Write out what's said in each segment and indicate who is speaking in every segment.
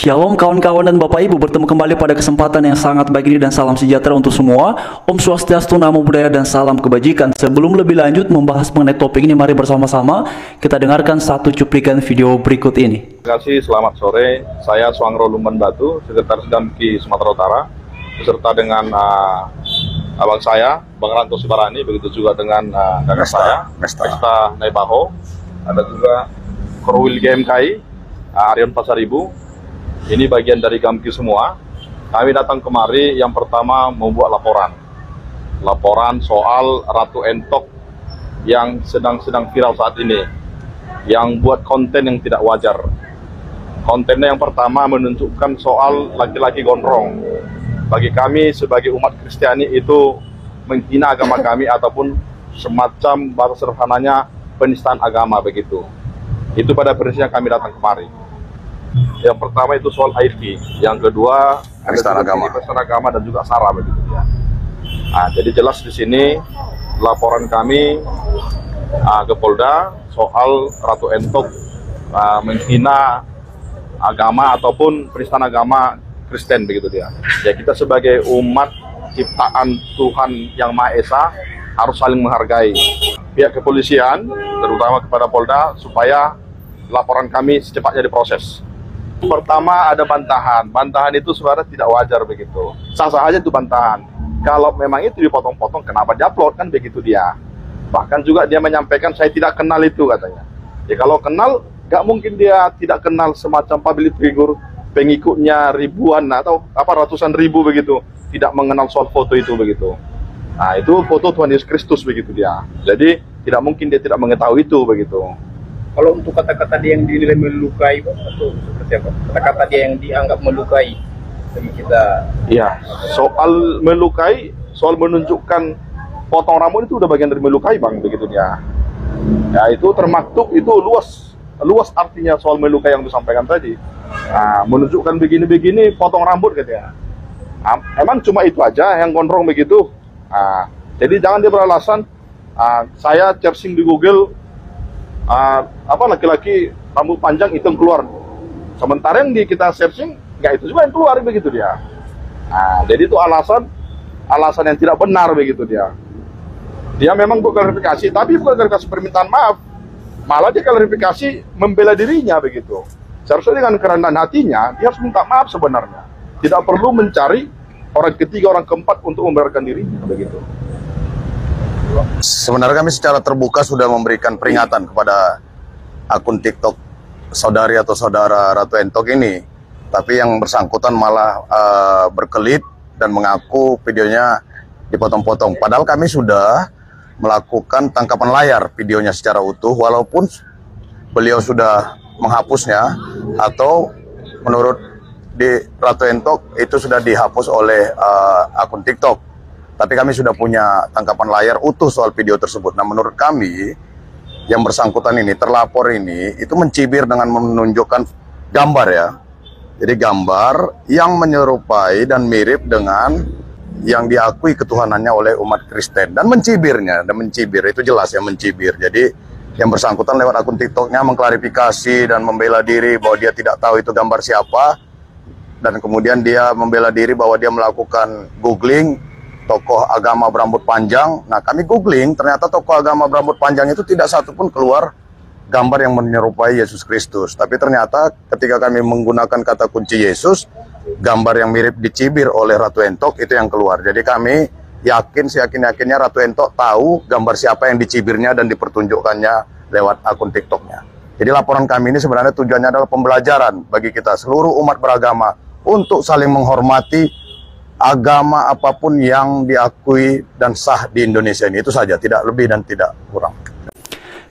Speaker 1: Shalom kawan-kawan dan Bapak Ibu, bertemu kembali pada kesempatan yang sangat baik ini dan salam sejahtera untuk semua. Om Swastiastu, Namo Buddhaya dan salam kebajikan. Sebelum lebih lanjut membahas mengenai topik ini, mari bersama-sama kita dengarkan satu cuplikan video berikut ini.
Speaker 2: Terima kasih, selamat sore. Saya Swangro Lumban Batu, Sekretaris Damki Sumatera Utara, beserta dengan abang saya, Bang Ranto Subarani, begitu juga dengan kakak saya, Mesta Naibaho, ada juga Korwil GMKI, Aryon Pasaribu. Ini bagian dari Gamki semua. Kami datang kemari yang pertama membuat laporan soal Ratu Entok yang sedang viral saat ini, yang buat konten yang tidak wajar. Kontennya yang pertama menunjukkan soal laki-laki gondrong. Bagi kami sebagai umat Kristiani itu menghina agama kami ataupun semacam bahasa sederhananya penistaan agama begitu. Itu pada prinsipnya kami datang kemari. Yang pertama itu soal IP, yang kedua penistaan agama dan juga SARA begitu ya. Nah, jadi jelas di sini laporan kami ke Polda soal Ratu Entok menghina agama ataupun penistaan agama Kristen begitu dia. Ya, kita sebagai umat ciptaan Tuhan yang Maha Esa harus saling menghargai. Pihak kepolisian terutama kepada Polda supaya laporan kami secepatnya diproses. Pertama ada bantahan itu sebenarnya tidak wajar begitu. Sah-sah aja itu bantahan. Kalau memang itu dipotong-potong, kenapa diupload kan begitu dia. Bahkan juga dia menyampaikan saya tidak kenal itu katanya. Ya kalau kenal, nggak mungkin dia tidak kenal semacam public figure, pengikutnya ribuan atau ratusan ribu begitu, tidak mengenal soal foto itu begitu. Nah itu foto Tuhan Yesus Kristus begitu dia. Jadi tidak mungkin dia tidak mengetahui itu begitu.
Speaker 3: Kalau untuk kata-kata dia yang dinilai melukai, atau seperti apa? Kata-kata dia yang dianggap melukai bagi kita.
Speaker 2: Iya, soal melukai, soal menunjukkan potong rambut itu udah bagian dari melukai bang, begitu dia. Ya itu termaktub, itu luas artinya soal melukai yang disampaikan tadi. Nah, menunjukkan begini-begini, potong rambut katanya. Emang cuma itu aja yang gondrong begitu. Nah, jadi jangan dia beralasan. Saya searching di Google. Laki-laki rambut panjang itu yang keluar, sementara yang kita searching nggak itu juga yang keluar begitu dia. Jadi itu alasan yang tidak benar begitu dia. Dia memang buat klarifikasi, tapi bukan klarifikasi permintaan maaf, malah dia klarifikasi membela dirinya begitu. Seharusnya dengan kerendahan hatinya dia harus minta maaf sebenarnya, tidak perlu mencari orang ketiga, orang keempat untuk membenarkan dirinya begitu.
Speaker 4: Sebenarnya kami secara terbuka sudah memberikan peringatan kepada akun TikTok saudari atau saudara Ratu Entok ini, tapi yang bersangkutan malah berkelit dan mengaku videonya dipotong-potong. Padahal kami sudah melakukan tangkapan layar videonya secara utuh, walaupun beliau sudah menghapusnya atau menurut di Ratu Entok itu sudah dihapus oleh akun TikTok. Tapi kami sudah punya tangkapan layar utuh soal video tersebut. Nah menurut kami yang bersangkutan ini, terlapor ini, itu mencibir dengan menunjukkan gambar ya. Jadi gambar yang menyerupai dan mirip dengan yang diakui ketuhanannya oleh umat Kristen. Dan mencibir, itu jelas ya mencibir. Jadi yang bersangkutan lewat akun TikToknya mengklarifikasi dan membela diri bahwa dia tidak tahu itu gambar siapa. Dan kemudian dia membela diri bahwa dia melakukan googling tokoh agama berambut panjang. Nah kami googling, ternyata tokoh agama berambut panjang itu tidak satupun keluar gambar yang menyerupai Yesus Kristus. Tapi ternyata ketika kami menggunakan kata kunci Yesus, gambar yang mirip dicibir oleh Ratu Entok itu yang keluar. Jadi kami yakin, seyakin-yakinnya Ratu Entok tahu gambar siapa yang dicibirnya dan dipertunjukkannya lewat akun TikToknya. Jadi laporan kami ini sebenarnya tujuannya adalah pembelajaran bagi kita seluruh umat beragama untuk saling menghormati agama apapun yang diakui dan sah di Indonesia ini. Itu saja, tidak lebih dan tidak kurang.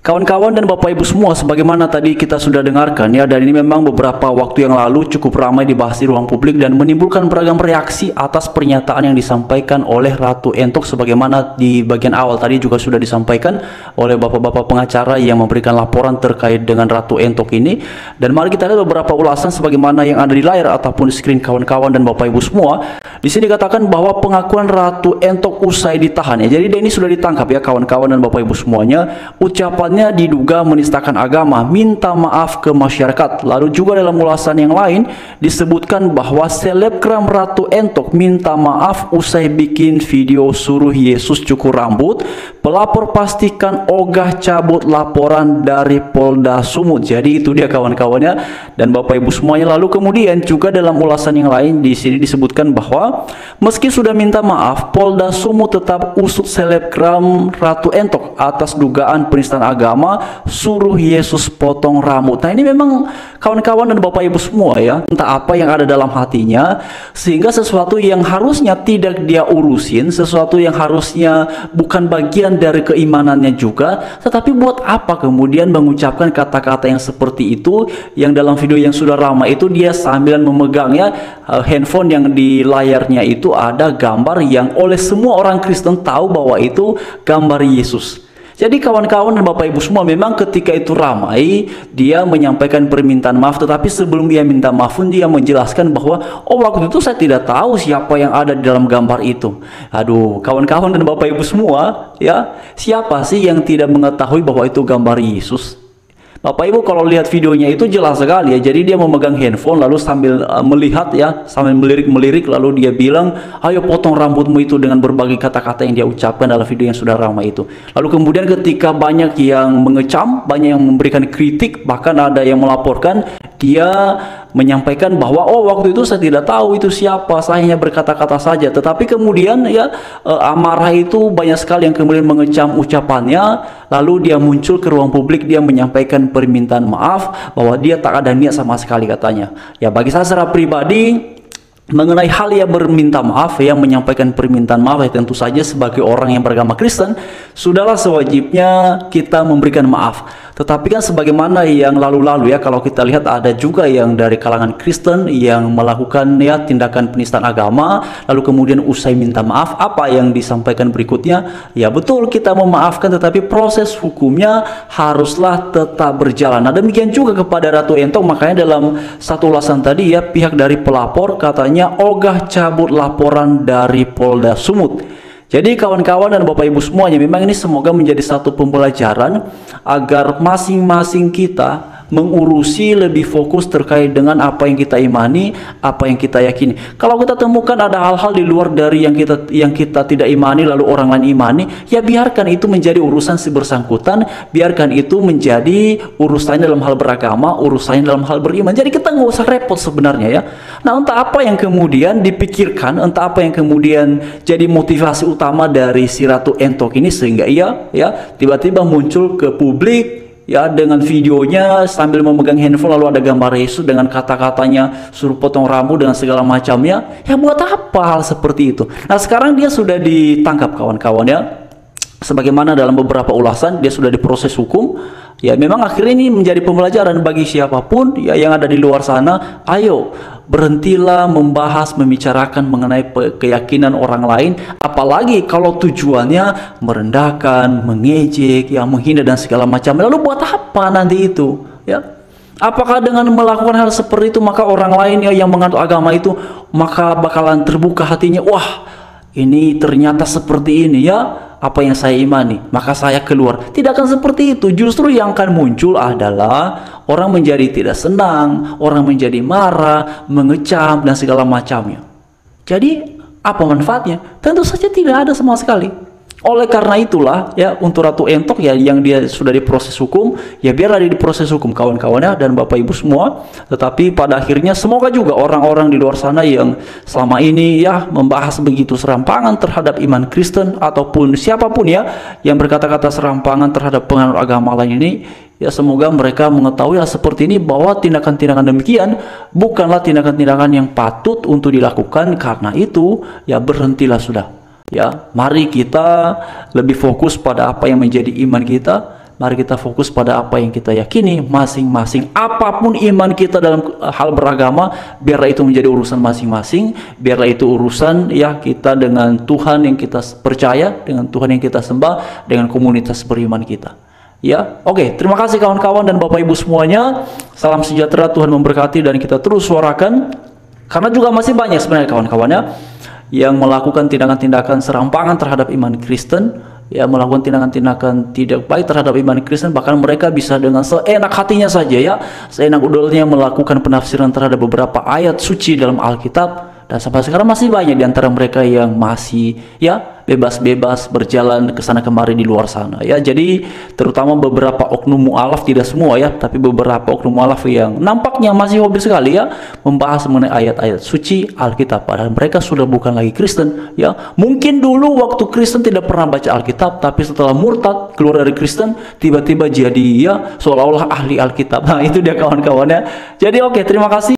Speaker 1: Kawan-kawan dan Bapak Ibu semua, sebagaimana tadi kita sudah dengarkan ya, dan ini memang beberapa waktu yang lalu cukup ramai dibahas di ruang publik dan menimbulkan beragam reaksi atas pernyataan yang disampaikan oleh Ratu Entok, sebagaimana di bagian awal tadi juga sudah disampaikan oleh bapak-bapak pengacara yang memberikan laporan terkait dengan Ratu Entok ini. Dan mari kita lihat beberapa ulasan sebagaimana yang ada di layar ataupun di screen kawan-kawan dan Bapak Ibu semua. Di sini dikatakan bahwa pengakuan Ratu Entok usai ditahan ya. Jadi dia ini sudah ditangkap ya kawan-kawan dan Bapak Ibu semuanya. Ucapan perbuatannya diduga menistakan agama, minta maaf ke masyarakat. Lalu juga dalam ulasan yang lain disebutkan bahwa selebgram Ratu Entok minta maaf usai bikin video suruh Yesus cukur rambut. Pelapor pastikan ogah cabut laporan dari Polda Sumut. Jadi itu dia kawan-kawannya dan Bapak Ibu semuanya. Lalu kemudian juga dalam ulasan yang lain di sini disebutkan bahwa meski sudah minta maaf, Polda Sumut tetap usut selebgram Ratu Entok atas dugaan penistaan agama, suruh Yesus potong rambut. Nah ini memang kawan-kawan dan Bapak Ibu semua ya, entah apa yang ada dalam hatinya, sehingga sesuatu yang harusnya tidak dia urusin, sesuatu yang harusnya bukan bagian dari keimanannya juga, tetapi buat apa kemudian mengucapkan kata-kata yang seperti itu, yang dalam video yang sudah ramai itu dia sambil memegangnya handphone yang di layarnya itu ada gambar yang oleh semua orang Kristen tahu bahwa itu gambar Yesus. Jadi kawan-kawan dan Bapak Ibu semua, memang ketika itu ramai, dia menyampaikan permintaan maaf, tetapi sebelum dia minta maaf pun dia menjelaskan bahwa oh waktu itu saya tidak tahu siapa yang ada di dalam gambar itu. Aduh, kawan-kawan dan Bapak Ibu semua, ya, siapa sih yang tidak mengetahui bahwa itu gambar Yesus? Bapak Ibu kalau lihat videonya itu jelas sekali ya. Jadi dia memegang handphone lalu sambil melihat ya, sambil melirik-melirik, lalu dia bilang, ayo potong rambutmu itu, dengan berbagai kata-kata yang dia ucapkan dalam video yang sudah ramai itu. Lalu kemudian ketika banyak yang mengecam, banyak yang memberikan kritik, bahkan ada yang melaporkan, dia menyampaikan bahwa oh waktu itu saya tidak tahu itu siapa, saya hanya berkata-kata saja. Tetapi kemudian ya amarah itu banyak sekali yang kemudian mengecam ucapannya. Lalu dia muncul ke ruang publik, dia menyampaikan permintaan maaf bahwa dia tak ada niat sama sekali katanya. Ya bagi saya secara pribadi mengenai hal yang berminta maaf, yang menyampaikan permintaan maaf, ya tentu saja sebagai orang yang beragama Kristen sudahlah sewajibnya kita memberikan maaf. Tetapi kan sebagaimana yang lalu-lalu ya, kalau kita lihat ada juga yang dari kalangan Kristen yang melakukan ya tindakan penistaan agama, lalu kemudian usai minta maaf, apa yang disampaikan berikutnya? Ya betul, kita memaafkan, tetapi proses hukumnya haruslah tetap berjalan. Nah demikian juga kepada Ratu Entok, makanya dalam satu ulasan tadi ya, pihak dari pelapor katanya ogah cabut laporan dari Polda Sumut. Jadi kawan-kawan dan Bapak Ibu semuanya, memang ini semoga menjadi satu pembelajaran agar masing-masing kita mengurusi lebih fokus terkait dengan apa yang kita imani, apa yang kita yakini. Kalau kita temukan ada hal-hal di luar dari yang kita tidak imani lalu orang lain imani, ya biarkan itu menjadi urusan si bersangkutan, biarkan itu menjadi urusannya dalam hal beragama, urusannya dalam hal beriman. Jadi kita nggak usah repot sebenarnya ya. Nah entah apa yang kemudian dipikirkan, entah apa yang kemudian jadi motivasi utama dari si Ratu Entok ini, sehingga ia ya tiba-tiba muncul ke publik ya dengan videonya sambil memegang handphone, lalu ada gambar Yesus dengan kata-katanya suruh potong rambut dengan segala macamnya. Ya buat apa hal seperti itu? Nah sekarang dia sudah ditangkap kawan-kawan ya, sebagaimana dalam beberapa ulasan dia sudah diproses hukum. Ya memang akhirnya ini menjadi pembelajaran bagi siapapun ya yang ada di luar sana. Ayo berhentilah membahas, membicarakan mengenai keyakinan orang lain, apalagi kalau tujuannya merendahkan, mengejek, ya menghina dan segala macam. Lalu buat apa nanti itu ya? Apakah dengan melakukan hal seperti itu maka orang lain ya yang menganut agama itu maka bakalan terbuka hatinya, wah ini ternyata seperti ini ya apa yang saya imani, maka saya keluar. Tidak akan seperti itu. Justru yang akan muncul adalah orang menjadi tidak senang, orang menjadi marah, mengecam dan segala macamnya. Jadi apa manfaatnya? Tentu saja tidak ada sama sekali. Oleh karena itulah ya, untuk Ratu Entok ya yang dia sudah diproses hukum, ya biarlah dia diproses hukum kawan-kawannya dan Bapak Ibu semua. Tetapi pada akhirnya semoga juga orang-orang di luar sana yang selama ini ya membahas begitu serampangan terhadap iman Kristen ataupun siapapun ya yang berkata-kata serampangan terhadap penganut agama lain ini, ya semoga mereka mengetahui hal seperti ini, bahwa tindakan-tindakan demikian bukanlah tindakan-tindakan yang patut untuk dilakukan. Karena itu ya berhentilah sudah. Ya, mari kita lebih fokus pada apa yang menjadi iman kita. Mari kita fokus pada apa yang kita yakini masing-masing. Apapun iman kita dalam hal beragama, biarlah itu menjadi urusan masing-masing. Biarlah itu urusan ya kita dengan Tuhan yang kita percaya, dengan Tuhan yang kita sembah, dengan komunitas beriman kita. Ya, oke. Terima kasih kawan-kawan dan Bapak Ibu semuanya. Salam sejahtera, Tuhan memberkati, dan kita terus suarakan. Karena juga masih banyak sebenarnya kawan-kawannya yang melakukan tindakan-tindakan serampangan terhadap iman Kristen, ya melakukan tindakan-tindakan tidak baik terhadap iman Kristen, bahkan mereka bisa dengan seenak hatinya saja ya, seenak udulnya melakukan penafsiran terhadap beberapa ayat suci dalam Alkitab. Dan sampai sekarang masih banyak di antara mereka yang masih ya bebas-bebas berjalan ke sana kemari di luar sana ya. Jadi terutama beberapa oknum mualaf, tidak semua ya, tapi beberapa oknum mualaf yang nampaknya masih hobi sekali ya membahas mengenai ayat-ayat suci Alkitab, padahal mereka sudah bukan lagi Kristen ya. Mungkin dulu waktu Kristen tidak pernah baca Alkitab, tapi setelah murtad keluar dari Kristen tiba-tiba jadi ya seolah-olah ahli Alkitab. Nah itu dia kawan-kawannya. Jadi oke, terima kasih.